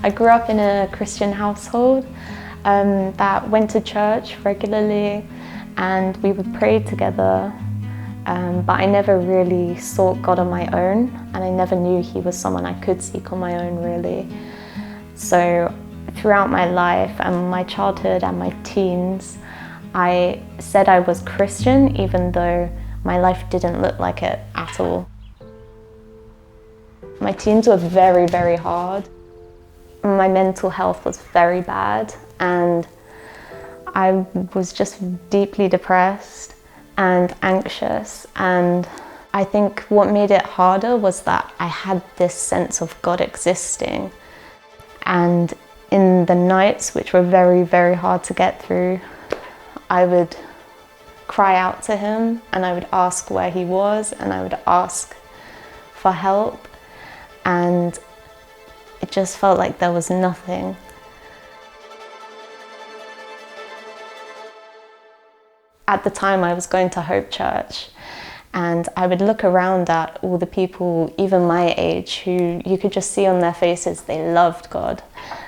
I grew up in a Christian household that went to church regularly, and we would pray together, but I never really sought God on my own, and I never knew He was someone I could seek on my own, really. So throughout my life and my childhood and my teens, I said I was Christian even though my life didn't look like it at all. My teens were very, very hard. My mental health was very bad, and I was just deeply depressed and anxious. And I think what made it harder was that I had this sense of God existing. And in the nights, which were very, very hard to get through, I would cry out to Him, and I would ask where He was, and I would ask for help. And it just felt like there was nothing. At the time, I was going to Hope Church, and I would look around at all the people, even my age, who you could just see on their faces they loved God.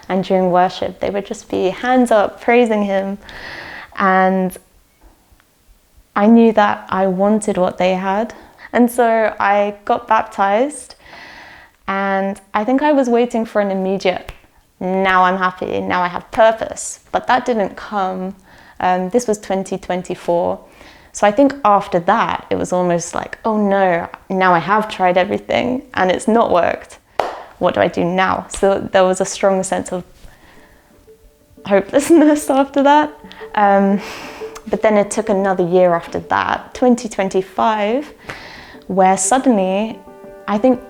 And during worship, they would just be hands up, praising Him. And I knew that I wanted what they had. And so I got baptized, and I think I was waiting for an immediate, now I'm happy, now I have purpose. But that didn't come. This was 2024. So I think after that, it was almost like, oh no, now I have tried everything and it's not worked. What do I do now? So there was a strong sense of hopelessness after that. But then it took another year after that, 2025, where suddenly I think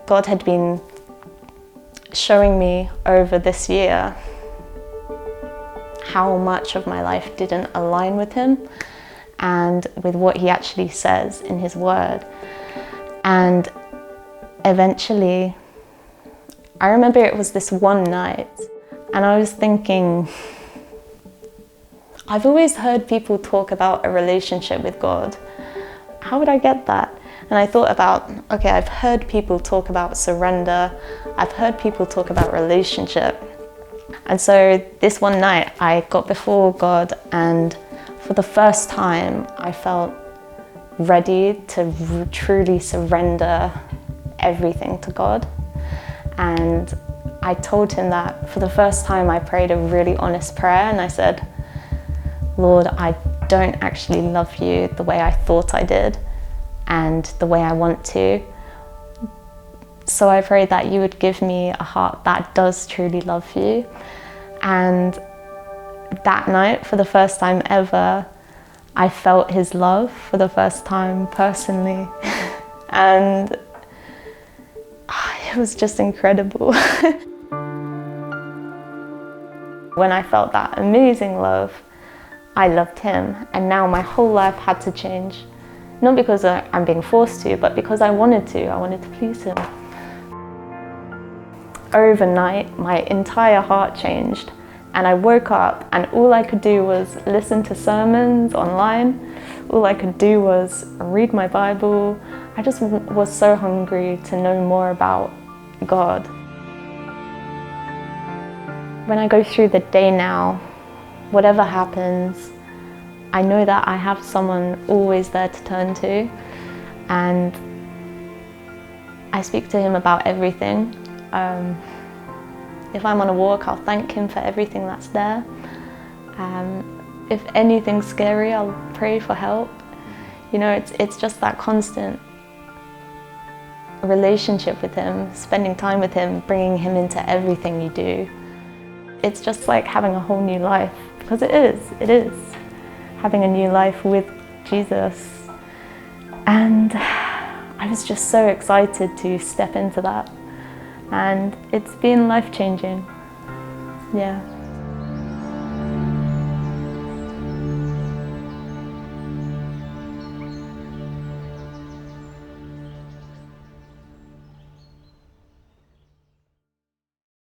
God had been showing me over this year how much of my life didn't align with Him and with what He actually says in His Word. And eventually, I remember it was this one night, and I was thinking, I've always heard people talk about a relationship with God. How would I get that? And I thought about, okay, I've heard people talk about surrender. I've heard people talk about relationship. And so this one night I got before God, and for the first time I felt ready to truly surrender everything to God. And I told Him that for the first time I prayed a really honest prayer, and I said, Lord, I don't actually love You the way I thought I did and the way I want to. So I pray that You would give me a heart that does truly love You. And that night, for the first time ever, I felt His love for the first time personally. And it was just incredible. When I felt that amazing love, I loved Him, and now my whole life had to change. Not because I'm being forced to, but because I wanted to please Him. Overnight, my entire heart changed, and I woke up and all I could do was listen to sermons online. All I could do was read my Bible. I just was so hungry to know more about God. When I go through the day now, whatever happens, I know that I have someone always there to turn to, and I speak to Him about everything. If I'm on a walk, I'll thank Him for everything that's there. If anything's scary, I'll pray for help. You know, it's just that constant relationship with Him, spending time with Him, bringing Him into everything you do. It's just like having a whole new life, because it is having a new life with Jesus. And I was just so excited to step into that, and it's been life-changing. Yeah.